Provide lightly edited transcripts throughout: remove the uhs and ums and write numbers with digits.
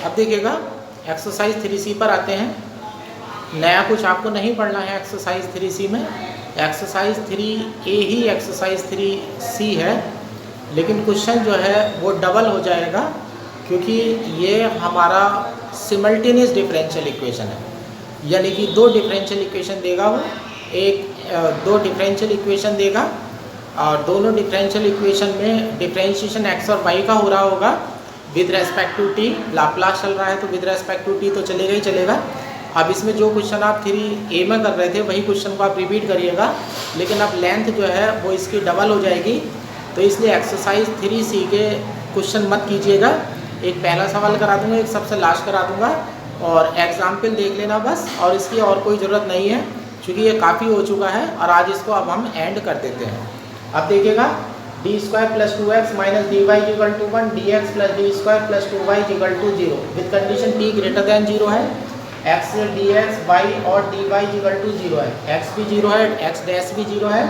अब देखिएगा exercise 3C पर आते हैं। नया कुछ आपको नहीं पढ़ना है एक्सरसाइज 3C में। एक्सरसाइज 3A ही एक्सरसाइज 3C है, लेकिन क्वेश्चन जो है वो डबल हो जाएगा क्योंकि ये हमारा सिमल्टेनियस डिफरेंशियल इक्वेशन है, यानी कि दो डिफरेंशियल इक्वेशन देगा वो, दो डिफरेंशियल इक्वेशन देगा और दोनों डिफरेंशियल इक्वेशन में डिफरेंशिएशन x और y का हो रहा होगा with respect to t। Laplace चल रहा है तो विद रेस्पेक्ट टू t तो चलेगा ही चलेगा। अब इसमें जो क्वेश्चन आप 3A में कर रहे थे वही क्वेश्चन को आप रिपीट करिएगा, लेकिन अब लेंथ जो है वो इसकी डबल हो जाएगी, तो इसलिए एक्सरसाइज 3C के क्वेश्चन मत कीजिएगा। एक पहला सवाल करा दूंगा, एक सबसे लास्ट करा दूंगा और एग्जाम्पल देख लेना बस, और इसकी और कोई ज़रूरत नहीं है क्योंकि ये काफ़ी हो चुका है। और आज इसको अब हम एंड कर देते हैं। अब देखिएगा d² + 2x - dy = 1, dx + d² + 2y = 0 with condition t > 0 है। x dx y और dy = 0 है। x भी 0 है, x डैश भी 0 है,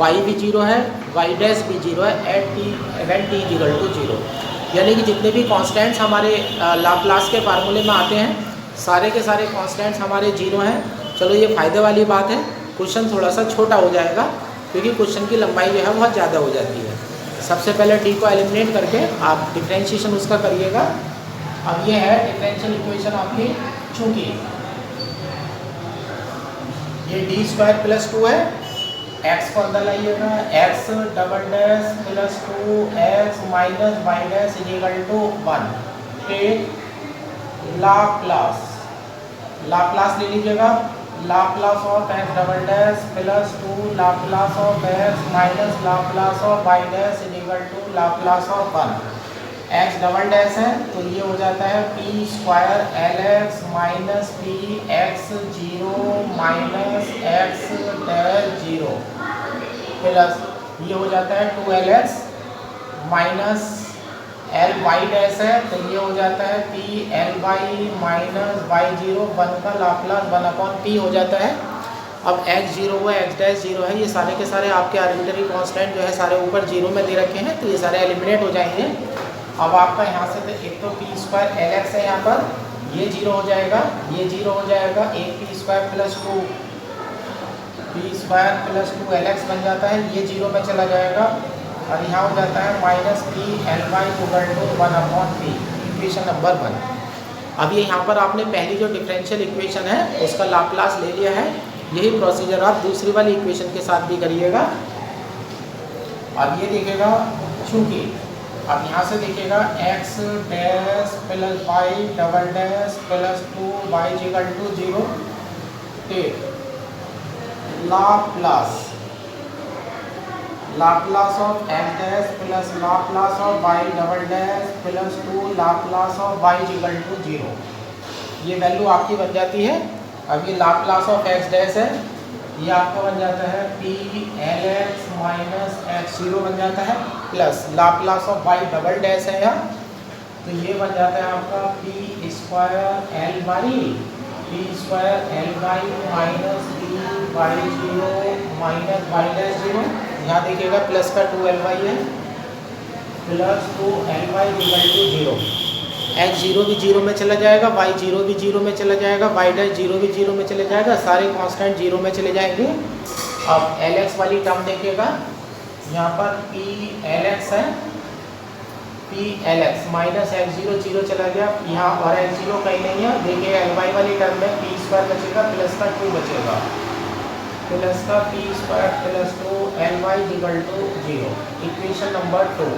y भी 0 है, y डैश भी 0 है एट t = 0। यानी कि जितने भी कांस्टेंट्स हमारे लाप्लास के फार्मूले में आते हैं सारे के सारे कांस्टेंट्स हमारे 0 हैं। चलो ये फ़ायदे वाली बात है, क्वेश्चन थोड़ा सा छोटा हो जाएगा क्योंकि क्वेश्चन की लंबाई जो है बहुत ज़्यादा हो जाती है। सबसे पहले d को एलिमिनेट करके आप डिफरेंशिएशन उसका करिएगा। अब ये है डिफरेंशियल इक्वेशन आपकी, चूँकि ये d² + 2 है, x को अंदर लाइएगा, x double dash + 2x - y dash = 1। Take Laplace ले लीजिएगा, Laplace of x double dash + 2 Laplace of x minus Laplace of y dash = Laplace of 1। x double dash है तो ये हो जाता है p² lx minus px 0 minus x dash 0 plus ये हो जाता है 2lx माइनस ly डैश है तो ये हो जाता है p ly माइनस y0 1 का लाप्लास 1/p हो जाता है। अब x 0 हुआ, x डैश 0 है, ये सारे के सारे आपके आर्बिट्रेरी कांस्टेंट जो है सारे ऊपर 0 में दे रखे हैं तो ये सारे एलिमिनेट हो जाएंगे। अब आपका यहाँ से एक तो p² lx है, यहाँ पर ये 0 हो जाएगा, ये 0 हो जाएगा, एक p² + 2 lx बन जाता है, ये 0 में चला जाएगा और यहाँ हो जाता है minus p ly = 1/p, equation number 1। अब ये यहाँ पर आपने पहली जो डिफरेंशियल इक्वेशन है उसका लाप्लास ले लिया है, यही प्रोसीजर आप दूसरी वाली इक्वेशन के साथ भी करिएगा। अब ये देखिएगा, चूँकि अब यहाँ से देखिएगा x dash + y double dash + 2y = 0। Take Laplace of x dash plus Laplace of y double dash + 2 Laplace of y = 0। ये वैल्यू आपकी बन जाती है। अब ये लाप्लास ऑफ x डैश है, ये आपका बन जाता है p lx माइनस x0 बन जाता है, plus Laplace of y double dash है यहाँ तो ये बन जाता है आपका p² ly minus y0 minus y dash 0। यहाँ देखिएगा प्लस का 2ly है, प्लस 2ly = 0। x0 भी 0 में चला जाएगा, y0 भी 0 में चला जाएगा, y डैश 0 भी 0 में चले जाएगा, सारे कांस्टेंट 0 में चले जाएंगे। अब lx वाली टर्म देखिएगा, यहाँ पर p lx है, p lx माइनस x0 0 चला गया यहाँ और x0 कहीं नहीं है। देखिए ly वाली टर्म में p² बचेगा, प्लस का 2 बचेगा, प्लस का p² + 2 ly = 0, इक्वेशन नंबर 2।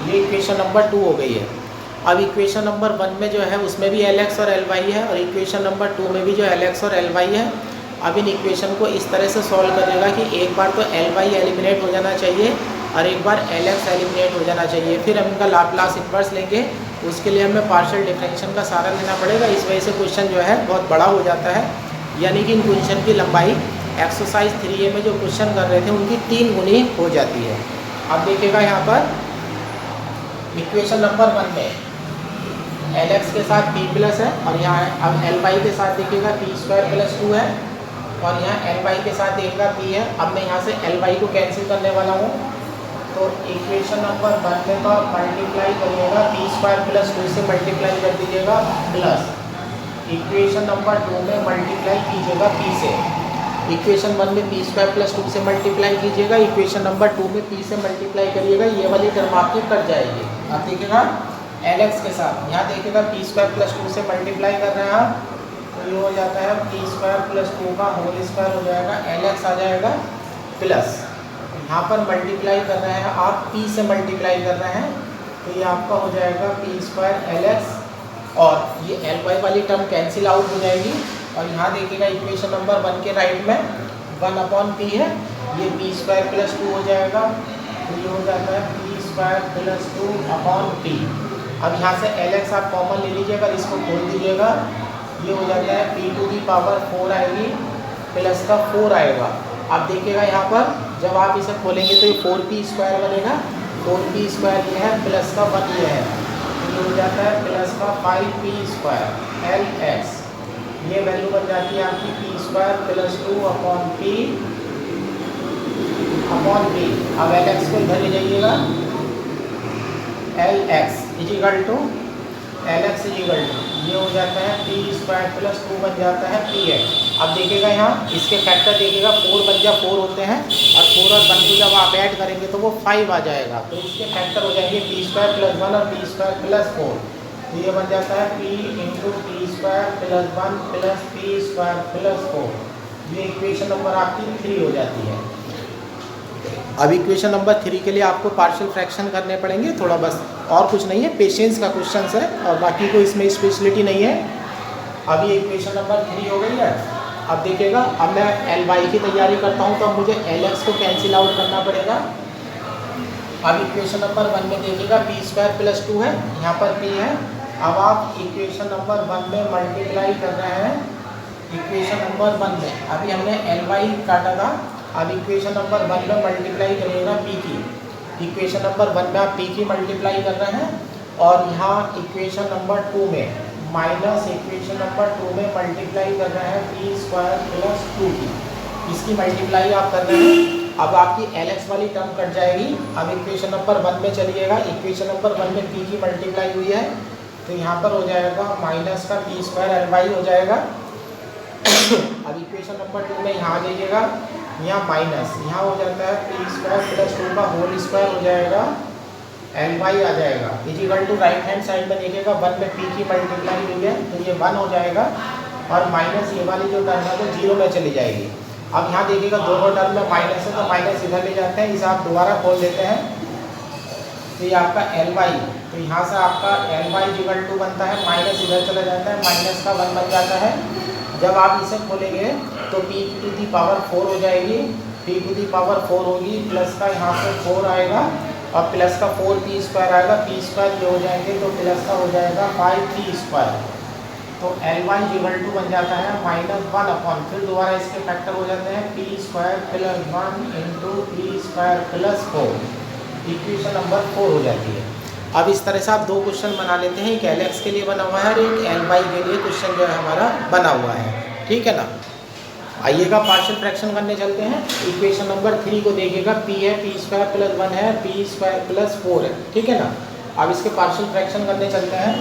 ये इक्वेशन नंबर 2 हो गई है। अब इक्वेशन नंबर 1 में जो है उसमें भी lx और ly है और इक्वेशन नंबर 2 में भी जो lx और ly है। अब इन इक्वेशन को इस तरह से सॉल्व करिएगा कि एक बार तो ly एलिमिनेट हो जाना चाहिए और एक बार lx एलिमिनेट हो जाना चाहिए, फिर हम इनका लाप्लास इन्वर्स लेंगे। उसके लिए हमें पार्शियल डिफरेंशिएशन का सहारा लेना पड़ेगा, इस वजह से क्वेश्चन जो है बहुत बड़ा हो जाता है। यानी कि इन क्वेश्चन की लंबाई एक्सरसाइज 3A में जो क्वेश्चन कर रहे थे उनकी 3 गुनी हो जाती है। अब देखिएगा यहाँ पर इक्वेशन नंबर 1 में lx के साथ p प्लस है और यहाँ अब ly के साथ देखिएगा p² + 2 है और यहाँ ly के साथ देखिएगा p है। अब मैं यहाँ से ly को कैंसिल करने वाला हूँ तो इक्वेशन नंबर 1 में का मल्टीप्लाई करिएगा पी स्क्वायर प्लस 2 से मल्टीप्लाई कर दीजिएगा, प्लस इक्वेशन नंबर 2 में मल्टीप्लाई कीजिएगा पी से। इक्वेशन 1 में पी स्क्वायर प्लस 2 से मल्टीप्लाई कीजिएगा, इक्वेशन नंबर 2 में पी से मल्टीप्लाई करिएगा, ये वाली टर्म आपकी कट जाएगी। आप देखिएगा एल एक्स के साथ, यहाँ देखिएगा पी स्क्वायर प्लस 2 से मल्टीप्लाई कर रहे हैं आप, तो ये हो जाता है पी स्क्वायर प्लस 2 का होल स्क्वायर हो जाएगा, एल एक्स आ जाएगा, प्लस यहाँ पर मल्टीप्लाई कर रहे हैं आप पी से मल्टीप्लाई कर रहे हैं, तो ये आपका हो जाएगा पी स्क्वायर एल एक्स, और ये एल वाई वाली टर्म कैंसिल आउट हो जाएगी। और यहाँ देखिएगा इक्वेशन नंबर 1 के राइट में 1/p है, ये पी स्क्वायर प्लस 2 हो जाएगा, तो ये हो जाता है पी स्क्वायर प्लस 2/p। अब यहाँ से एल एक्स आप कॉमन ले लीजिएगा, इसको खोल दीजिएगा, ये हो जाता है पी टू दी पावर 4 आएगी, प्लस का 4 आएगा। अब देखिएगा यहाँ पर जब आप इसे खोलेंगे तो ये 4p स्क्वायर बनेगा, 4p स्क्वायर ये है, प्लस का 1 ये है, ये हो जाता है प्लस का 5p स्क्वायर एल एक्स, ये वैल्यू बन जाती है आपकी पी स्क्वायर प्लस 2/p। अब एल एक्स को इधर ले जाइएगा, L X is equal to L X is equal to ये हो जाता है पी स्क्वायर प्लस 2 बन जाता है पी एक्स। अब देखिएगा यहाँ इसके फैक्टर देखिएगा 4 बन जा 4 होते हैं, और 4 और 1 को जब आप ऐड करेंगे तो वो 5 आ जाएगा, तो इसके फैक्टर हो जाएंगे पी स्क्वायर प्लस 1 और पी स्क्वायर प्लस 4, तो ये बन जाता है P into P square plus 1 plus P square plus 4। ये इक्वेशन नंबर आपकी 3 हो जाती है। अब इक्वेशन नंबर 3 के लिए आपको पार्शियल फ्रैक्शन करने पड़ेंगे, थोड़ा बस और कुछ नहीं है, पेशेंस का क्वेश्चन है, और बाकी कोई इसमें स्पेशलिटी नहीं है। अभी इक्वेशन नंबर 3 हो गई है। अब देखिएगा अब मैं एल वाई की तैयारी करता हूँ, तो अब मुझे एल एक्स को कैंसिल आउट करना पड़ेगा। अब इक्वेशन नंबर 1 में देखिएगा पी स्क्वायर प्लस 2 है, यहाँ पर पी है। अब आप इक्वेशन नंबर 1 में मल्टीप्लाई कर रहे हैं, इक्वेशन नंबर 1 में अभी हमने एल वाई काटा था, अब इक्वेशन नंबर 1 में मल्टीप्लाई करिएगा पी की, इक्वेशन नंबर 1 में आप पी की मल्टीप्लाई कर रहे हैं, और यहाँ इक्वेशन नंबर 2 में माइनस इक्वेशन नंबर 2 में मल्टीप्लाई कर रहे हैं पी स्क्वायर प्लस 2 की, इसकी मल्टीप्लाई आप कर रहे हैं। अब आपकी एल एक्स वाली टर्म कट जाएगी। अब इक्वेशन नंबर 1 में चलिएगा, इक्वेशन नंबर 1 में पी की मल्टीप्लाई हुई है, तो यहाँ पर हो जाएगा माइनस का पी स्क्वायर एल वाई हो जाएगा। अब इक्वेशन नंबर 2 में यहाँ आ जाइएगा, यहाँ माइनस यहाँ हो जाता है पी स्क्वायर प्लस 2 का होल स्क्वायर हो जाएगा, एल वाई आ जाएगा, is equal to right hand side में देखिएगा 1 में पी की मल्टीप्लाई हुई है, तो ये 1 हो जाएगा, और माइनस ये वाली जो टर्म है वो 0 में चली जाएगी। अब यहाँ देखिएगा दोनों टर्म में माइनस है, तो माइनस इधर ले जाते हैं, इसे आप दोबारा खोल देते हैं, तो ये आपका एल वाई, तो यहाँ से आपका एल वाई इजिकल टू बनता है, माइनस इधर चला जाता है, माइनस का 1 बन जाता है। जब आप इसे खोलेंगे तो p टू दी पावर 4 हो जाएगी, p टू दी पावर 4 होगी, प्लस का यहाँ से 4 आएगा, और प्लस का 4p स्क्वायर आएगा, p स्क्वायर ये हो जाएंगे, तो प्लस का हो जाएगा 5p स्क्वायर, तो एल वाई इक्वल टू बन जाता है -1/, फिर दोबारा इसके फैक्टर हो जाते हैं p square plus 1 into p square plus 4, equation number 4 हो जाती है। अब इस तरह से आप 2 क्वेश्चन बना लेते हैं, एक एल एक्स के लिए बना हुआ है और एक एल वाई के लिए क्वेश्चन जो है हमारा बना हुआ है, ठीक है ना। आइएगा पार्शियल फ्रैक्शन करने चलते हैं। इक्वेशन नंबर 3 को देखिएगा, p है p स्क्वायर प्लस 1 है, p स्क्वायर प्लस 4 है, ठीक है ना। अब इसके पार्शियल फ्रैक्शन करने चलते हैं।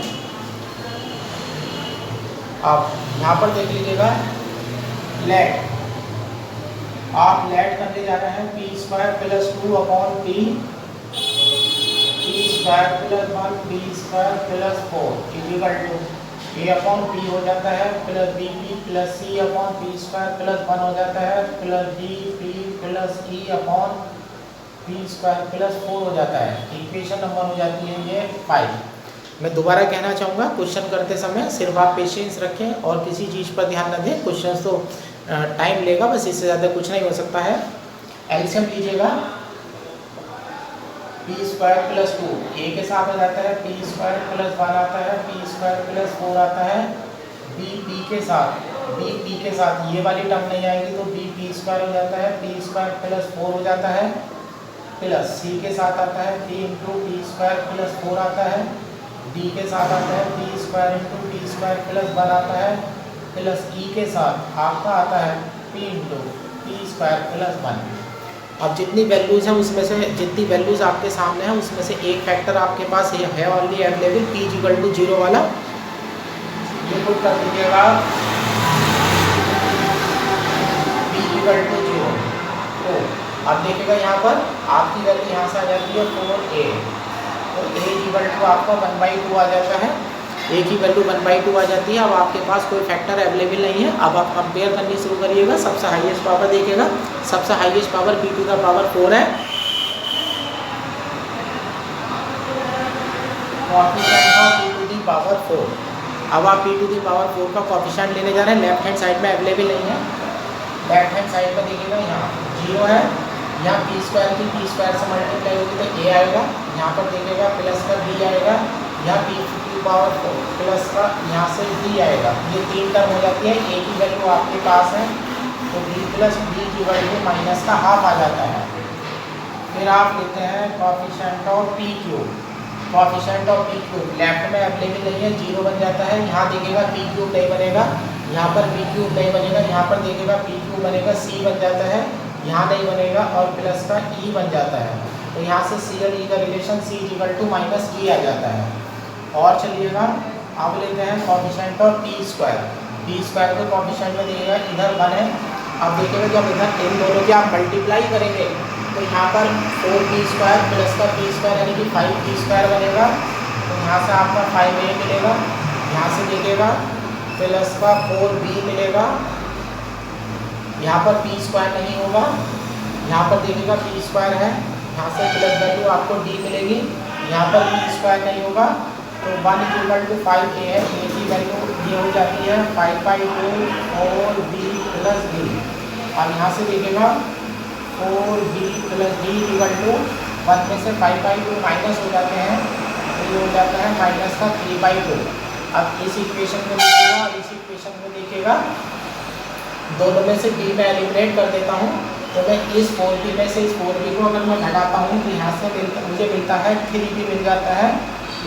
अब यहाँ पर देख लीजिएगा लेट, आप लेट करने जा रहे हैं p square plus 2/p, p square plus 1 p square plus 4 equal to a/p हो जाता है, plus bp plus c/p square plus 1 हो जाता है, plus bp plus e/p square plus 4 हो जाता है। इक्वेशन नंबर हो जाती है ये 5। मैं दोबारा कहना चाहूँगा, क्वेश्चन करते समय सिर्फ आप पेशेंस रखें और किसी चीज़ पर ध्यान न दें। क्वेश्चन तो टाइम लेगा, बस इससे ज़्यादा कुछ नहीं हो सकता है। एलसीएम लीजिएगा, p स्क्वायर प्लस 2 a के साथ हो जाता है, p स्क्वायर प्लस 1 आता है, p स्क्वायर प्लस 4 आता है, b के साथ ये वाली टर्म नहीं आएगी, तो p स्क्वायर हो जाता है, p स्क्वायर प्लस 4 हो जाता है, प्लस c के साथ आता है p into p square plus 4 आता है, d के साथ आता है p square into p square plus 1 आता है, प्लस e के साथ आपका आता है p into p square plus 1। अब जितनी वैल्यूज़ हैं उसमें से जितनी वैल्यूज़ आपके सामने हैं उसमें से एक फैक्टर आपके पास है only available, p equal to 0 वाला। ये पुट कर दीजिएगा p इक्वल टू 0। तो अब देखिएगा यहाँ पर आपकी वैल्यू यहाँ से आ जाती है 4a, तो a इक्वल टू आपका 1/2 आ जाता है। a की वैल्यू 1/2 आ जाती है। अब आपके पास कोई फैक्टर अवेलेबल नहीं है। अब आप कंपेयर करनी शुरू करिएगा। सबसे हाईएस्ट पावर देखिएगा, सबसे highest power p to the power 4 है, coefficient of p to the power 4। अब आप p टू द पावर 4 का कोएफिशिएंट लेने जा रहे हैं, लेफ्ट हैंड साइड में अवेलेबल नहीं है। लेफ्ट हैंड साइड पर देखिएगा यहाँ 0 है, यहाँ p स्क्वायर की p स्क्वायर से मल्टीप्लाई होगी तो a आएगा, यहाँ पर देखिएगा प्लस का b आएगा, यहाँ p पावर 4 प्लस का यहाँ से b आएगा। ये 3 टर्म हो जाती है। a की वैल्यू आपके पास है तो b प्लस b की वैल्यू माइनस का हाफ आ जाता है। फिर आप लेते हैं coefficient of p cube. Coefficient of p cube left में अवेलेबल नहीं है, 0 बन जाता है। यहाँ देखिएगा p क्यूब नहीं बनेगा, यहाँ पर p क्यूब नहीं बनेगा, यहाँ पर देखिएगा p क्यूब बनेगा, c बन जाता है, यहाँ नहीं बनेगा और प्लस का e बन जाता है। तो यहाँ से c और e का relation c equal to minus e आ जाता है। और चलिएगा अब लेते हैं coefficient of p square. p square के कोएफिशिएंट में देखिएगा इधर 1 है। अब देखिएगा जब इधर इन दोनों की आप मल्टीप्लाई करेंगे तो यहाँ पर 4p स्क्वायर प्लस का p स्क्वायर यानी कि 5p स्क्वायर बनेगा। तो यहाँ से आपका 5a मिलेगा, यहाँ से देखिएगा प्लस का 4b मिलेगा, यहाँ पर p स्क्वायर नहीं होगा, यहाँ पर देखिएगा p स्क्वायर है, यहाँ से प्लस वैल्यू आपको d मिलेगी, यहाँ पर p स्क्वायर नहीं होगा तो 1 इक्वल टू 5a है। a की वैल्यू ये हो जाती है 5/2 4b प्लस d। अब यहाँ से देखिएगा 4b plus d equal to 1 में से 5/2 माइनस हो जाते हैं तो ये हो जाता है माइनस का 3/2। अब इस इक्वेशन को देखिएगा, इस इक्वेशन को देखिएगा दोनों में से b में एलिमिनेट कर देता हूँ तो मैं इस 4b में से इस 4b को अगर मैं घटाता हूँ तो यहाँ से मुझे मिलता है 3b मिल जाता है,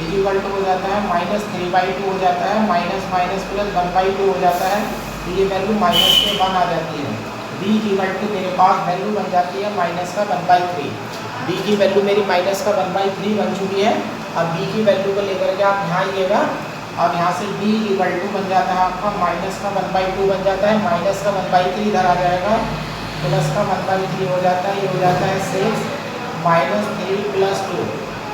इक्वल टू हो जाता है माइनस 3/2 हो जाता है, माइनस माइनस प्लस 1/2 हो जाता है। तो ये वैल्यू माइनस के 1 आ जाती है। b इक्वल टू मेरे पास वैल्यू बन जाती है माइनस का 1/3। b की वैल्यू मेरी माइनस का 1/3 बन चुकी है। अब b की वैल्यू को लेकर के आप यहाँ आइएगा, अब यहाँ से b इक्वल टू बन जाता है आपका माइनस का 1/2 बन जाता है, माइनस का 1/3 इधर आ जाएगा, प्लस का 1/3 हो जाता है, ये हो जाता है 6 माइनस 3 प्लस 2।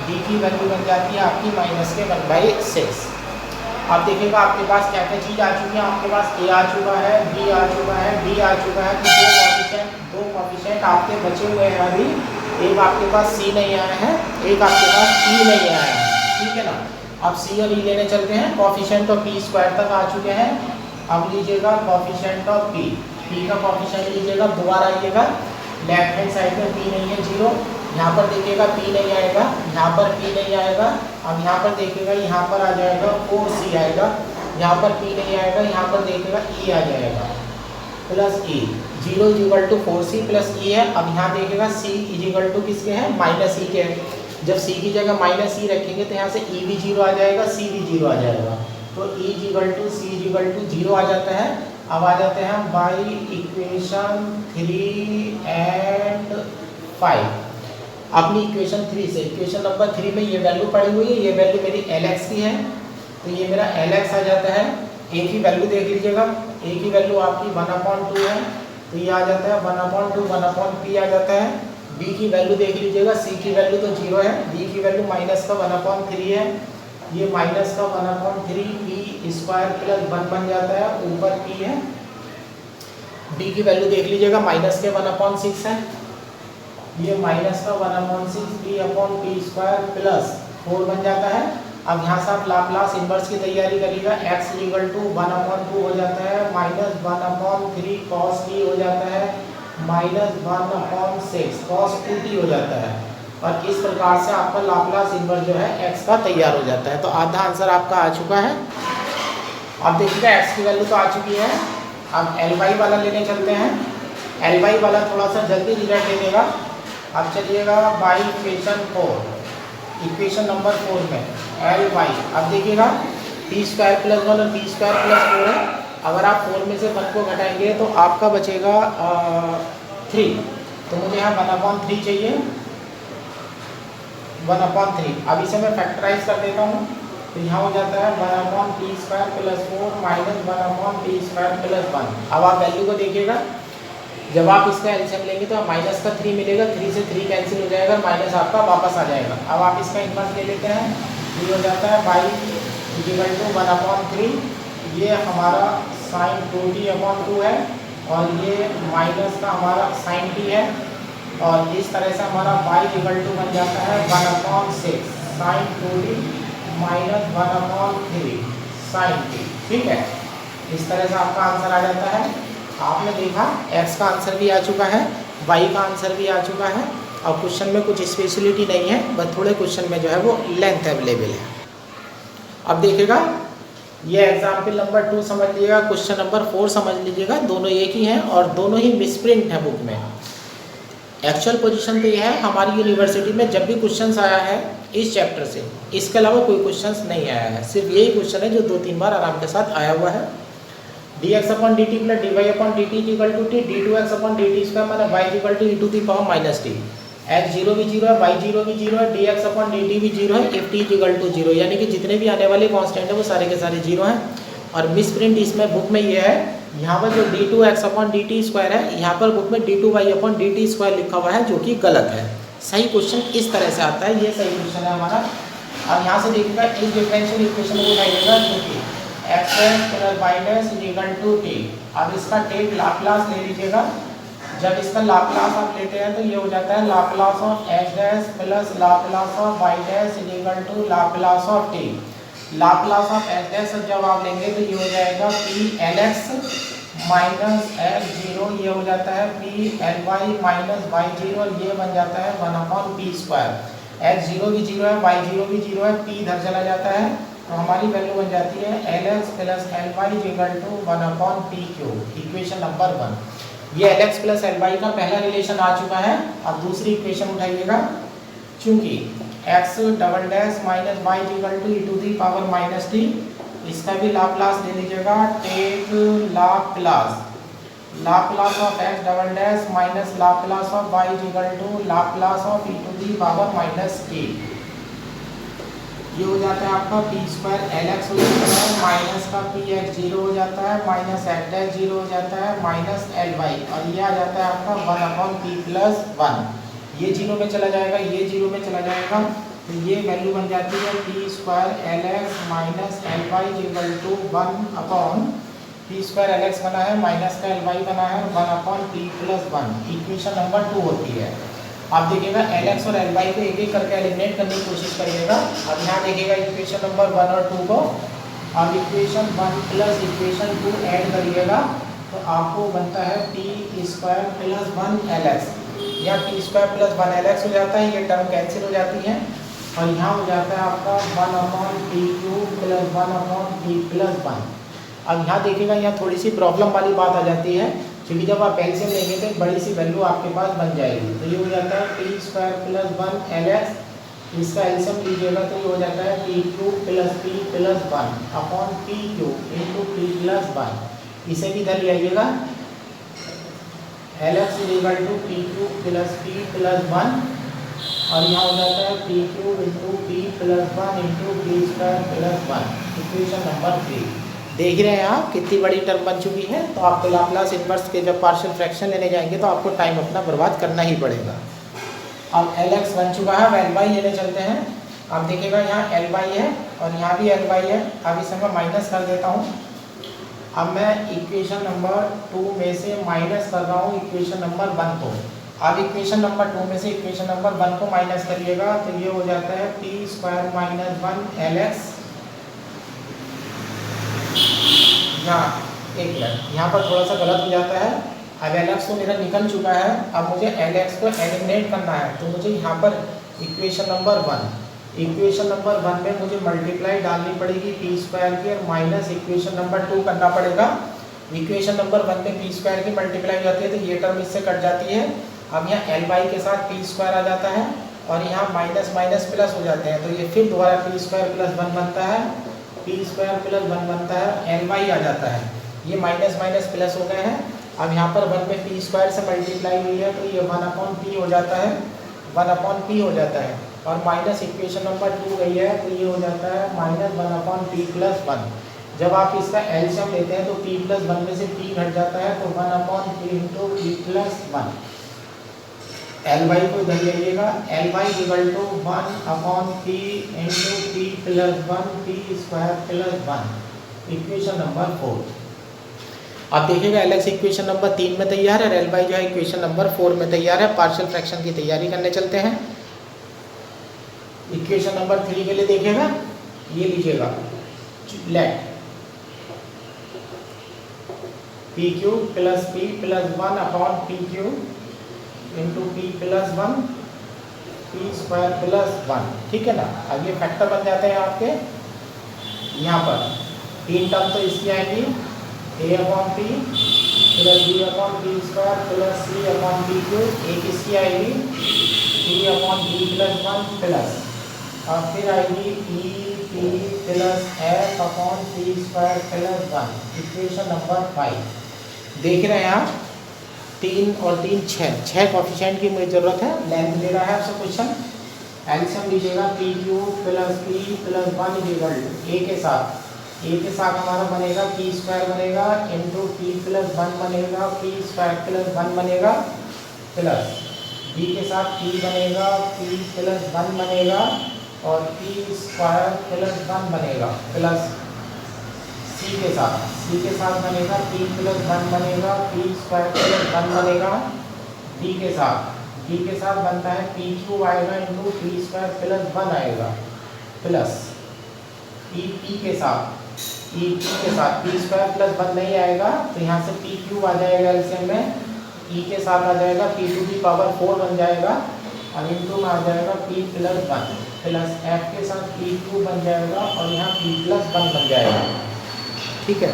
d की वैल्यू बन जाती है आपकी माइनस के 1/6। अब देखिएगा आपके पास क्या क्या चीज़ आ चुकी है, आपके पास a आ चुका है, b आ चुका है, d आ चुका है। तो दो कोएफिशिएंट आपके बचे हुए हैं अभी। एक आपके पास c नहीं आया है, एक आपके पास e नहीं आया है, ठीक है ना। अब c और e लेने चलते हैं। कोएफिशिएंट ऑफ p स्क्वायर तक आ चुके हैं। अब लीजिएगा कोएफिशिएंट ऑफ p का कोएफिशिएंट लीजिएगा, दोबारा आइएगा, लेफ्ट हैंड साइड में p नहीं है 0, यहाँ पर देखिएगा p नहीं आएगा, यहाँ पर p नहीं आएगा। अब यहाँ पर देखिएगा, यहाँ पर आ जाएगा 4c आएगा, यहाँ पर p नहीं आएगा, यहाँ पर देखिएगा e आ जाएगा plus e। 0 equal to 4c plus e है। अब यहाँ देखिएगा c इक्वल टू किसके हैं, माइनस e के हैं। जब c की जगह माइनस e रखेंगे तो यहाँ से e भी 0 आ जाएगा, c भी 0 आ जाएगा, तो e equal to c equal to 0 आ जाता है। अब आ जाते हैं हम बाई इक्वेशन 3 एंड 5 अपनी इक्वेशन 3 से। इक्वेशन नंबर 3 में ये वैल्यू पड़ी हुई है, ये वैल्यू मेरी Lx की है, तो ये मेरा Lx आ जाता है। a की वैल्यू देख लीजिएगा, a की वैल्यू आपकी 1/2 है, तो ये आ जाता है 1/2 1/p आ जाता है। b की वैल्यू देख लीजिएगा, c की वैल्यू तो 0 है, d की वैल्यू माइनस का 1/3 है, ये माइनस का 1/3 p स्क्वायर प्लस 1 बन जाता है, ऊपर p है। d की वैल्यू देख लीजिएगा, माइनस के 1/6 है, ये माइनस का 1/6 p/p स्क्वायर प्लस 4 बन जाता है। अब यहाँ से आप लाप्लास इन्वर्स की तैयारी करिएगा, x इक्वल टू 1/2 हो जाता है, माइनस 1/3 cos t हो जाता है, माइनस 1/6 cos 2t हो जाता है। और इस प्रकार से आपका लाप्लास इन्वर्स जो है x का तैयार हो जाता है। तो आधा आंसर आपका आ चुका है। अब देखिएगा x की वैल्यू तो आ चुकी है। अब Ly वाला लेने चलते हैं। Ly वाला थोड़ा सा जल्दी रिजल्ट दे देगा। अब चलिएगा बाई इक्वेशन 4, इक्वेशन नंबर 4 में Ly। अब देखिएगा p स्क्वायर प्लस 1 और p स्क्वायर प्लस 4 है। अगर आप 4 में से 1 को घटाएंगे तो आपका बचेगा 3। तो मुझे यहाँ 1/3 चाहिए, 1/3। अब इसे मैं फैक्टराइज कर देता हूँ, तो यहाँ हो जाता है 1/t² + 4 माइनस 1/t² + 1। अब आप वैल्यू को देखिएगा, जब आप इसका एलसीएम लेंगे तो माइनस का 3 मिलेगा, 3 से 3 कैंसिल हो जाएगा, माइनस आपका वापस आ जाएगा। अब आप इसका इन्वर्स ले लेते हैं, ये हो जाता है y = 1/3, ये हमारा sin 2t/2 है, और ये माइनस का हमारा sin t है, और इस तरह से हमारा y = बन जाता है 1/6 sin 2t minus 1/3 sin t। ठीक है, इस तरह से आपका आंसर आ जाता है। आपने देखा x का आंसर भी आ चुका है, y का आंसर भी आ चुका है, और क्वेश्चन में कुछ स्पेशलिटी नहीं है, बस थोड़े क्वेश्चन में जो है वो लेंथ अवेलेबल है। अब देखिएगा, ये एग्जाम्पल नंबर 2 समझ लीजिएगा, क्वेश्चन नंबर 4 समझ लीजिएगा, दोनों एक ही हैं और दोनों ही मिसप्रिंट है बुक में। एक्चुअल पोजीशन तो यह है, हमारी यूनिवर्सिटी में जब भी क्वेश्चंस आया है इस चैप्टर से, इसके अलावा कोई क्वेश्चंस नहीं आया है, सिर्फ यही क्वेश्चन है जो 2-3 बार आराम के साथ आया हुआ है। dx/dt + dy/dt = t, d2x/dt² माने y = e⁻t। x 0 भी 0 है, y 0 भी 0 है, dx/dt भी 0 है, if t = 0, यानी कि जितने भी आने वाले कांस्टेंट है वो सारे के सारे 0 हैं। और मिसप्रिंट इसमें बुक में ये है, यहाँ पर जो d2x/dt² है, यहाँ पर बुक में d2y/dt² लिखा हुआ है, जो कि गलत है। सही क्वेश्चन इस तरह से आता है, ये सही क्वेश्चन है हमारा। अब यहाँ से देखिएगा, इस डिफरेंशियल इक्वेशन को उठाइएगा, जो कि x + y = t। अब इसका टेक लाप्लास ले लीजिएगा। जब इसका लाप्लास आप लेते हैं तो ये हो जाता है Laplace of x' + Laplace of y' = Laplace of t। Laplace of x' जब आप लेंगे तो ये हो जाएगा p(lx) माइनस x0, ये हो जाता है p(ly) माइनस y0, और ये बन जाता है 1/p²। x0 भी 0 है, y0 भी 0 है, p इधर चला जाता है, तो हमारी वैल्यू बन जाती है lx + ly = 1/p³। Equation number 1। ये lx + ly का पहला रिलेशन आ चुका है। अब दूसरी इक्वेशन उठाइएगा, चूंकि x double dash minus y = e⁻t, इसका भी लाप्लास ले लीजिएगा। Take Laplace of x double dash minus Laplace of y = Laplace of e⁻t। ये हो जाता है आपका p² lx हो जाता है, माइनस का px0 हो जाता है, माइनस x0 हो जाता है, माइनस ly, और ये आ जाता है आपका 1/p+1। ये 0 में चला जाएगा, ये 0 में चला जाएगा, तो ये वैल्यू बन जाती है p² lx minus ly = 1/p² lx बना है, माइनस का ly बना है, 1/p+1। इक्वेशन नंबर 2 होती है। आप देखिएगा lx और ly को एक एक करके एलिमिनेट करने की कोशिश करिएगा। अब यहाँ देखिएगा इक्वेशन नंबर 1 और 2 को, अब इक्वेशन 1 + इक्वेशन 2 ऐड करिएगा, तो आपको बनता है p² + 1lx। यहाँ p² + 1lx हो जाता है, ये टर्म कैंसिल हो जाती है, और यहाँ हो जाता है आपका 1/p³ + 1/p+1। अब यहाँ देखिएगा, यहाँ थोड़ी सी प्रॉब्लम वाली बात आ जाती है, क्योंकि जब आप एलसीएम लेंगे तो एक बड़ी सी वैल्यू आपके पास बन जाएगी। तो ये हो जाता है p² + 1lx, इसका एलसीएम लीजिएगा तो ये हो जाता है p³ + p+1/p³ × p+1। इसे भी इधर ले आइएगा, lx = p³ + p+1, और यहाँ हो जाता है p³ × p+1 × p² + 1। Equation number 3 देख रहे हैं आप, कितनी बड़ी टर्म बन चुकी है। तो आपको लाप्लास इनवर्स के जब पार्शियल फ्रैक्शन लेने जाएंगे तो आपको टाइम अपना बर्बाद करना ही पड़ेगा। अब lx बन चुका है, अब ly लेने चलते हैं। अब देखिएगा यहाँ ly है और यहाँ भी ly है। अब इसे मैं माइनस कर देता हूँ। अब मैं इक्वेशन नंबर 2 में से माइनस कर रहा हूँ इक्वेशन नंबर 1 को। अब इक्वेशन नंबर 2 में से इक्वेशन नंबर 1 को माइनस करिएगा, तो ये हो जाता है p² - 1lx। एक मिनट, यहाँ पर थोड़ा सा गलत हो जाता है। अब lx तो मेरा निकल चुका है, अब मुझे lx को एलिमिनेट करना है, तो मुझे यहाँ पर इक्वेशन नंबर 1 में मुझे मल्टीप्लाई डालनी पड़ेगी p² की, और माइनस इक्वेशन नंबर 2 करना पड़ेगा। इक्वेशन नंबर 1 में p² की मल्टीप्लाई जाती है तो ये टर्म इससे कट जाती है। अब यहाँ ly के साथ p² आ जाता है, और यहाँ माइनस माइनस प्लस हो जाते हैं, तो ये फिर दोबारा p² + 1 बनता है, p² + 1 बनता है, ly आ जाता है। ये माइनस माइनस प्लस हो गए हैं, अब यहाँ पर 1 में पी स्क्वायर से मल्टीप्लाई हुई है तो ये 1/p हो जाता है, 1/p हो जाता है। और माइनस इक्वेशन नंबर 2 गई है तो ये हो जाता है -1/p + 1। जब आप इसका एलसीएम लेते हैं तो p + 1 में से p घट जाता है तो 1/p × p + 1। Ly को इधर ले लीजिएगा, Ly = 1/p × p + 1 p² + 1, equation number 4। अब देखिएगा Lx इक्वेशन नंबर 3 में तैयार है, Ly जो है इक्वेशन नंबर 4 में तैयार है। पार्शियल फ्रैक्शन की तैयारी करने चलते हैं। इक्वेशन नंबर 3 के लिए देखिएगा, ये लीजिएगा, late pq + p + 1/pq × p + 1 p² + 1, ठीक है ना। अब ये फैक्टर बन जाते हैं आपके, यहाँ पर 3 टर्म तो इसकी आएंगी, a/p + b/p² + c/pq, एक इसकी आएगी 3/p + 1 प्लस, और फिर आएगी e p + f/p² + 1, equation number 5। देख रहे हैं आप, 3 और 3 6 कॉफिशिएंट की मुझे ज़रूरत है। लेंथ दे रहा है आपसे क्वेश्चन, एलसीएम लीजिएगा pq + p + 1 = a के साथ हमारा बनेगा p² बनेगा इंटू p + 1 बनेगा p² + 1 बनेगा, प्लस b के साथ p बनेगा p + 1 बनेगा और p² + 1 बनेगा, प्लस c के साथ बनेगा p + 1 बनेगा p² + 1 बनेगा, d के साथ बनता है pq आएगा इंटू p² + 1 आएगा, प्लस EP के साथ p² + 1 नहीं आएगा तो यहाँ से pq आ जाएगा एलसीएम में, e के साथ आ जाएगा p⁴ बन जाएगा और इंटू में आ जाएगा p + 1, प्लस f के साथ pq बन जाएगा और यहाँ p + 1 बन जाएगा, ठीक है।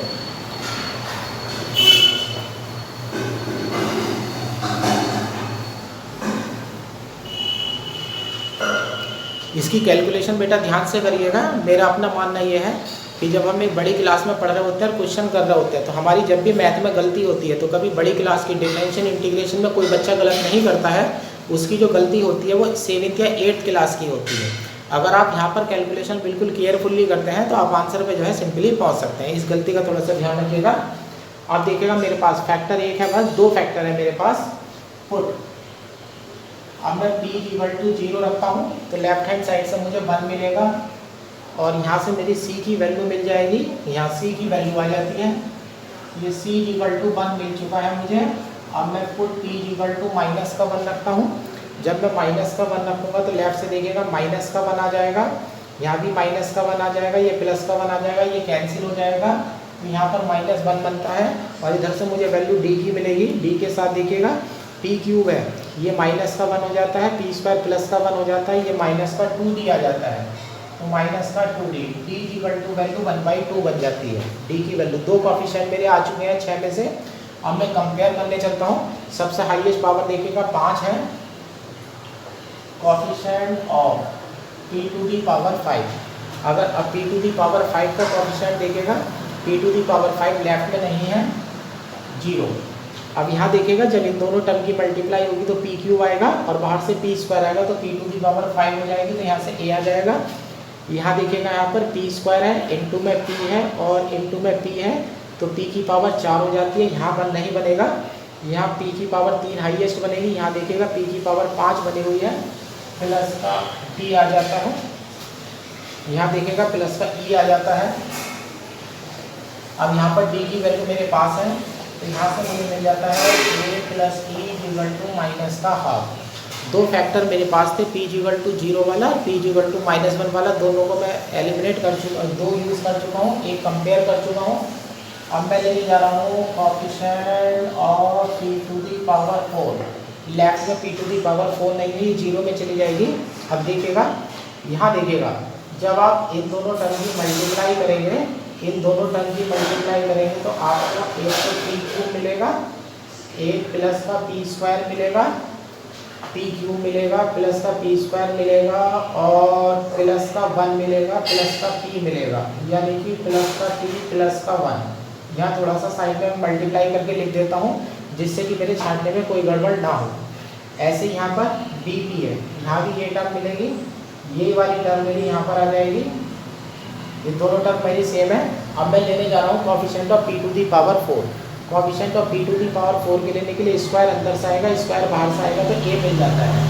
इसकी कैलकुलेशन बेटा ध्यान से करिएगा। मेरा अपना मानना ये है कि जब हम एक बड़ी क्लास में पढ़ रहे होते हैं और क्वेश्चन कर रहे होते हैं तो हमारी जब भी मैथ में गलती होती है तो कभी बड़ी क्लास की डिफरेंशियल इंटीग्रेशन में कोई बच्चा गलत नहीं करता है, उसकी जो गलती होती है वो 7th या 8th क्लास की होती है। अगर आप यहाँ पर कैलकुलेशन बिल्कुल केयरफुली करते हैं तो आप आंसर पे जो है सिंपली पहुँच सकते हैं। इस गलती का थोड़ा सा ध्यान रखिएगा। आप देखिएगा मेरे पास फैक्टर 1 है, बस 2 फैक्टर है मेरे पास। पुट, अब मैं p = 0 रखता हूँ तो लेफ्ट हैंड साइड से मुझे 1 मिलेगा और यहाँ से मेरी c की वैल्यू मिल जाएगी, यहाँ c की वैल्यू आ जाती है, ये c = 1 मिल चुका है मुझे। अब मैं पुट p = -1 रखता हूँ। जब मैं -1 रखूँगा तो लेफ्ट से देखिएगा -1 आ जाएगा, यहाँ भी -1 आ जाएगा, ये +1 आ जाएगा, ये कैंसिल हो जाएगा तो यहाँ पर -1 बनता है और इधर से मुझे वैल्यू d की मिलेगी। d के साथ देखिएगा p³ है, ये -1 हो जाता है, p² +1 हो जाता है, ये -2d आ जाता है तो -2d, d की वैल्यू 1/2 बन जाती है। d की वैल्यू 2 कॉफिशिएंट मेरे आ चुके हैं 6 में से। अब मैं कंपेयर करने चलता हूँ। सबसे हाईएस्ट पावर देखिएगा 5 है, कॉफिशिएंट ऑफ p⁵। अगर अब p⁵ का कॉफिशिएंट देखेगा, p⁵ लेफ्ट में नहीं है, 0। अब यहाँ देखिएगा जब इन दोनों टर्म की मल्टीप्लाई होगी तो pq आएगा और बाहर से p² आएगा तो p⁵ हो जाएगी तो यहाँ से a आ जाएगा। यहाँ देखिएगा यहाँ पर p² है, इंटू में p है और इंटू में p है तो p की पावर 4 हो जाती है। यहाँ पर नहीं बनेगा, यहाँ p की पावर 3 हाईएस्ट बनेगी। यहाँ देखिएगा p की पावर 5 बनी हुई है, प्लस का p आ जाता है, यहाँ देखिएगा प्लस का e आ जाता है। अब यहाँ पर d की वैल्यू मेरे पास है तो यहाँ से मुझे मिल जाता है a + e = ½ 2 फैक्टर मेरे पास थे, p = 0 वाला, p = -1 वाला, दोनों को मैं एलिमिनेट कर चुका, 2 यूज़ कर चुका हूँ, एक कंपेयर कर चुका हूँ। अब मैं लेने जा रहा हूँ कॉफिशिएंट ऑफ p⁴। लेफ्ट में p⁴ नहीं है, 0 में चली जाएगी। अब देखिएगा, यहाँ देखिएगा जब आप इन दोनों टर्म की मल्टीप्लाई करेंगे तो आपको एक तो p³ मिलेगा, एक प्लस का p² मिलेगा, p³ मिलेगा, प्लस का p² मिलेगा और प्लस का 1 मिलेगा, प्लस का p मिलेगा, यानी कि प्लस का p प्लस का 1, यहाँ थोड़ा सा साइड में मल्टीप्लाई करके लिख देता हूँ जिससे कि मेरे छांटने में कोई गड़बड़ ना हो। ऐसे यहाँ पर BP है, यहाँ भी ये टर्म मिलेगी, ये वाली टर्म मेरी यहाँ पर आ जाएगी, ये दोनों टर्म मेरी सेम है। अब मैं लेने जा रहा हूँ coefficient of p to the power 4। Coefficient of p to the power 4 के लेने के लिए स्क्वायर अंदर से आएगा, स्क्वायर बाहर से आएगा, तो a मिल जाता है,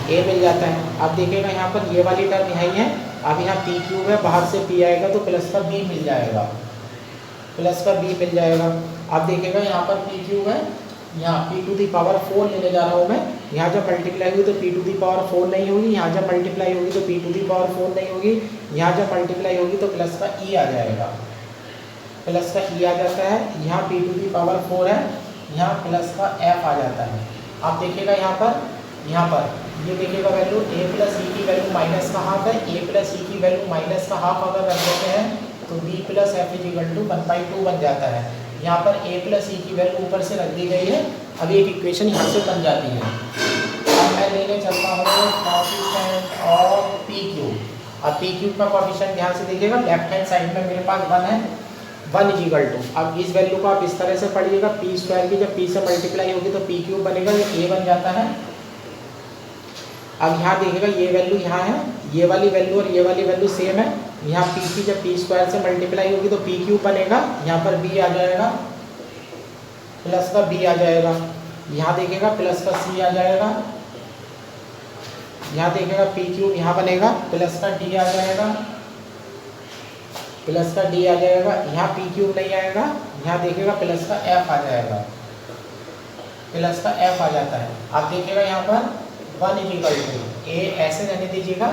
a मिल जाता है। अब देखिएगा यहाँ पर ये वाली टर्म यहाँ ही है, अब यहाँ p क्यूब है, बाहर से p आएगा तो प्लस का b मिल जाएगा, प्लस का b मिल जाएगा। अब देखिएगा यहाँ पर p क्यूब है, यहाँ p टू दी पावर 4 लेने जा रहा हूँ मैं, यहाँ जब मल्टीप्लाई होगी तो p टू दी पावर 4 नहीं होगी, यहाँ जब मल्टीप्लाई होगी तो p टू दी पावर 4 नहीं होगी, यहाँ जब मल्टीप्लाई होगी तो प्लस का e आ जाएगा, प्लस का e आ जाता है। यहाँ p टू दी पावर 4 है, यहाँ प्लस का f आ जाता है। आप देखिएगा यहाँ पर ये देखिएगा वैल्यू a प्लस e की वैल्यू माइनस का हाफ है, a प्लस e की वैल्यू माइनस का हाफ अगर रख देते हैं तो b plus f is equal to 1/2 बन जाता है। यहाँ पर a प्लस e की वैल्यू ऊपर से रख दी गई है, अब एक इक्वेशन यहाँ से बन जाती है। अब मैं लेने चलता हूँ कोएफिशिएंट ऑफ p क्यूब। अब p क्यूब का कोएफिशिएंट ध्यान से देखिएगा, लेफ्ट हैंड साइड में मेरे पास 1 है, 1 इज इक्वल टू, अब इस वैल्यू को आप इस तरह से पढ़िएगा, p स्क्वायर की जब p से मल्टीप्लाई होगी तो p क्यूब बनेगा, ये a बन जाता है। अब यहाँ देखिएगा ये वैल्यू यहाँ है, ये वाली वैल्यू और ये वाली वैल्यू सेम है, यहाँ p की जब p स्क्वायर से मल्टीप्लाई होगी तो p क्यूब बनेगा, यहाँ पर b आ जाएगा, प्लस का b आ जाएगा, यहाँ देखिएगा प्लस का c आ जाएगा, यहाँ देखिएगा p क्यूब यहाँ बनेगा, प्लस का d आ जाएगा, प्लस का d आ जाएगा, यहाँ p क्यूब नहीं आएगा, यहाँ देखिएगा प्लस का f आ जाएगा, प्लस का f आ जाता है। आप देखिएगा यहाँ पर 1 इज इक्वल टू a ऐसे रहने दीजिएगा,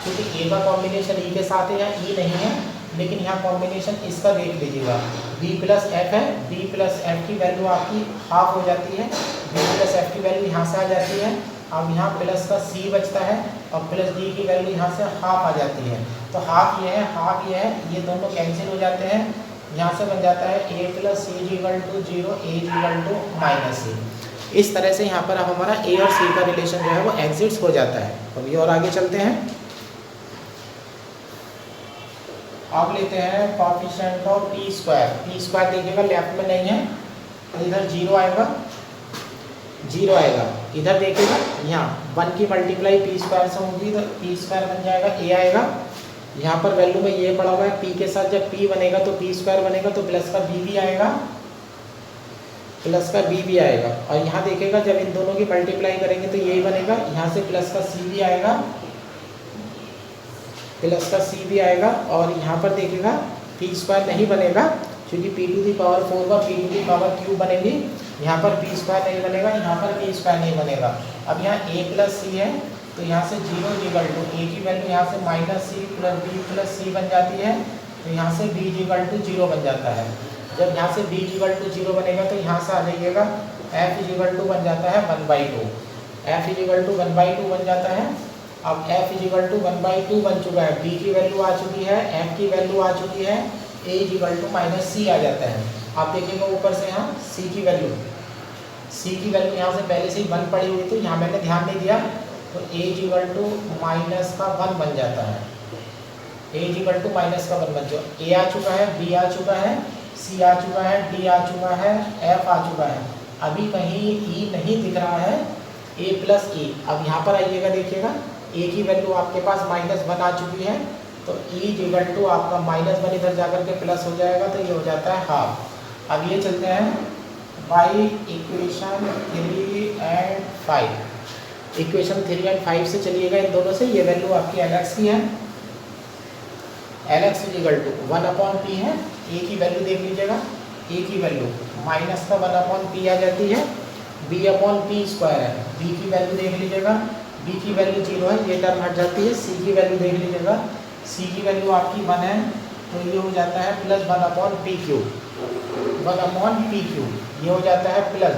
क्योंकि a का कॉम्बिनेशन e के साथ है, यहाँ e नहीं है, लेकिन यहाँ कॉम्बिनेशन इसका देख लीजिएगा, b प्लस f है, b प्लस f की वैल्यू आपकी हाफ हो जाती है, b प्लस f की वैल्यू यहाँ से आ जाती है। अब यहाँ प्लस का c बचता है और प्लस d की वैल्यू यहाँ से हाफ आ जाती है, तो हाफ ये है, हाफ ये है, ये दोनों कैंसिल हो जाते हैं, यहाँ से बन जाता है a plus c is equal to 0, a is equal to minus c। इस तरह से यहाँ पर अब हमारा a और c का रिलेशन जो है वो एग्जिस्ट हो जाता है। अभी और आगे चलते हैं, अब लेते हैं coefficient of p square. p square देखिएगा लेफ्ट में नहीं है, इधर 0 आएगा, 0 आएगा, इधर देखिएगा यहाँ 1 की मल्टीप्लाई p स्क्वायर से होगी तो p स्क्वायर बन जाएगा, a आएगा, यहाँ पर वैल्यू में ये पड़ा हुआ है, p के साथ जब p बनेगा तो p स्क्वायर बनेगा, तो प्लस का b भी आएगा, प्लस का b भी आएगा, और यहाँ देखिएगा जब इन दोनों की मल्टीप्लाई करेंगे तो यही बनेगा, यहाँ से प्लस का c भी आएगा, प्लस का c भी आएगा, और यहाँ पर देखिएगा p स्क्वायर नहीं बनेगा क्योंकि p टू दी पावर 4 का p to the power cube बनेगी, यहाँ पर p स्क्वायर नहीं बनेगा, यहाँ पर p स्क्वायर नहीं बनेगा। अब यहाँ a प्लस c है तो यहाँ से 0 इक्वल टू a की वैल्यू यहाँ से minus c plus b plus c बन जाती है, तो यहाँ से b इक्वल टू 0 बन जाता है। जब यहाँ से b इक्वल टू 0 बनेगा तो यहाँ से आ जाइएगा f इक्वल टू बन जाता है 1/2, f इक्वल टू 1/2 बन जाता है। अब f इक्वल टू 1/2 बन चुका है, b की वैल्यू आ चुकी है, f की वैल्यू आ चुकी है, a equal to minus c आ जाता है। आप देखिएगा ऊपर से यहाँ c की वैल्यू यहाँ से पहले से ही 1 पड़ी हुई, तो यहाँ मैंने ध्यान नहीं दिया, तो a इक्वल टू माइनस का 1 बन जाता है, a इक्वल टू माइनस का 1 बन चुका, a आ चुका है, b आ चुका है, c आ चुका है, d आ चुका है, f आ चुका है, अभी कहीं e नहीं दिख रहा है, a प्लस e। अब यहाँ पर आइएगा, देखिएगा a की वैल्यू आपके पास -1 आ चुकी है, तो e इक्वल टू आपका -1 इधर जाकर के प्लस हो जाएगा, तो ये हो जाता है हाफ। अब ये चलते हैं by equation 3 and 5। Equation 3 and 5 से चलिएगा, इन दोनों से ये वैल्यू आपकी Lx की है, Lx इक्वल टू 1/p है, a की वैल्यू देख लीजिएगा, a की वैल्यू माइनस का 1/p आ जाती है, b/p स्क्वायर है, b की वैल्यू देख लीजिएगा, b की वैल्यू 0 है, ये टर्म हट जाती है, c की वैल्यू देख लीजिएगा, c की वैल्यू आपकी 1 है, तो ये हो जाता है plus 1/p cube, 1/p cube, ये हो जाता है प्लस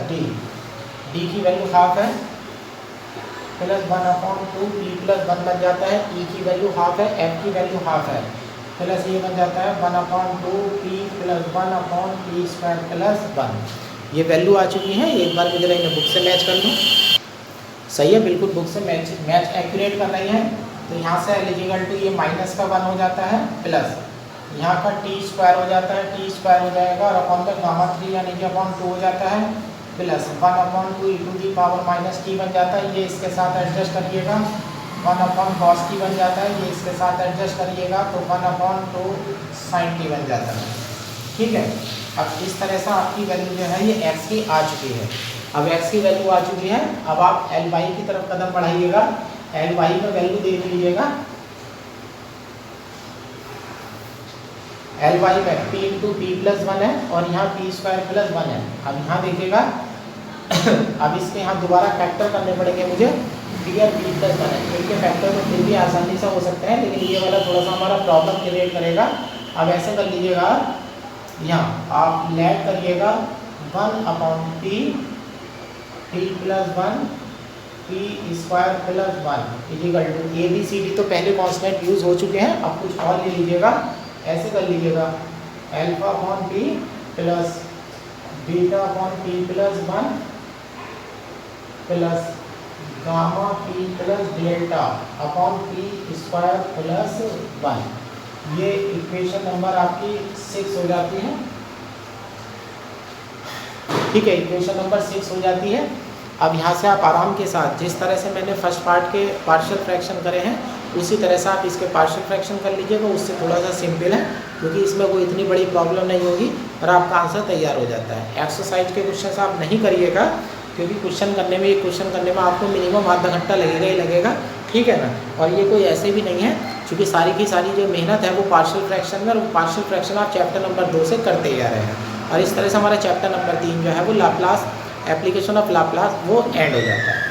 d की वैल्यू हाफ है, प्लस 1/2 p प्लस 1 बन जाता है, e की वैल्यू हाफ है, f की वैल्यू हाफ है, प्लस ये बन जाता है 1/2 p plus 1/p square plus 1। ये वैल्यू आ चुकी है, एक बार मुझे इन्हें बुक से मैच कर लूँ, सही है, बिल्कुल बुक से मैच एक्यूरेट कर रही है। तो यहाँ से एलिजिबल टू ये माइनस का 1 हो जाता है, प्लस यहाँ का टी स्क्वायर हो जाता है, टी स्क्वायर हो जाएगा और अपॉन में गामा 3 यानी कि अपॉन 2 हो जाता है, plus 1/2 e to the power minus t बन जाता है, ये इसके साथ एडजस्ट करिएगा, 1/cos टी बन जाता है, ये इसके साथ एडजस्ट करिएगा तो 1/2 sin टी बन जाता है। ठीक है, अब इस तरह से आपकी वैल्यू जो है ये x की आ चुकी है। अब x की वैल्यू आ चुकी है, अब आप Ly की तरफ कदम बढ़ाइएगा, Ly में वैल्यू देख लीजिएगा, Ly में p इंटू पी प्लस 1 है और यहाँ p स्क्वायर प्लस 1 है। अब यहाँ देखिएगा अब इसके यहाँ दोबारा फैक्टर करने पड़ेंगे मुझे, ठीक है, p प्लस 1 है, इनके फैक्टर तो फिर भी आसानी से हो सकते हैं, लेकिन ये वाला थोड़ा सा हमारा प्रॉब्लम क्रिएट करेगा। अब ऐसे कर लीजिएगा, यहाँ आप लेट करिएगा 1/p p plus 1 p square plus 1 equal to ABCD तो पहले कॉन्स्टेंट यूज हो चुके हैं, अब कुछ और ले लीजिएगा, ऐसे कर लीजिएगा α/p plus β/p plus 1 plus gamma p plus delta upon p square plus 1, ये इक्वेशन नंबर आपकी 6 हो जाती है। ठीक है, इक्वेशन नंबर 6 हो जाती है। अब यहाँ से आप आराम के साथ जिस तरह से मैंने फर्स्ट पार्ट के पार्शियल फ्रैक्शन करे हैं उसी तरह से आप इसके पार्शियल फ्रैक्शन कर लीजिएगा, उससे थोड़ा सा सिंपल है क्योंकि इसमें कोई इतनी बड़ी प्रॉब्लम नहीं होगी और आपका आंसर तैयार हो जाता है। एक्सरसाइज के क्वेश्चन आप नहीं करिएगा क्योंकि क्वेश्चन करने में एक क्वेश्चन करने में आपको मिनिमम आधा घंटा लगेगा ही लगेगा, ठीक है ना। और ये कोई ऐसे भी नहीं है क्योंकि सारी की सारी जो मेहनत है वो पार्शियल फ्रैक्शन में, और पार्शियल फ्रैक्शन आप चैप्टर नंबर 2 से करते ही आ रहे हैं। और इस तरह से हमारा चैप्टर नंबर 3 जो है वो लाप्लास एप्लीकेशन ऑफ लाप्लास वो एंड हो जाता है।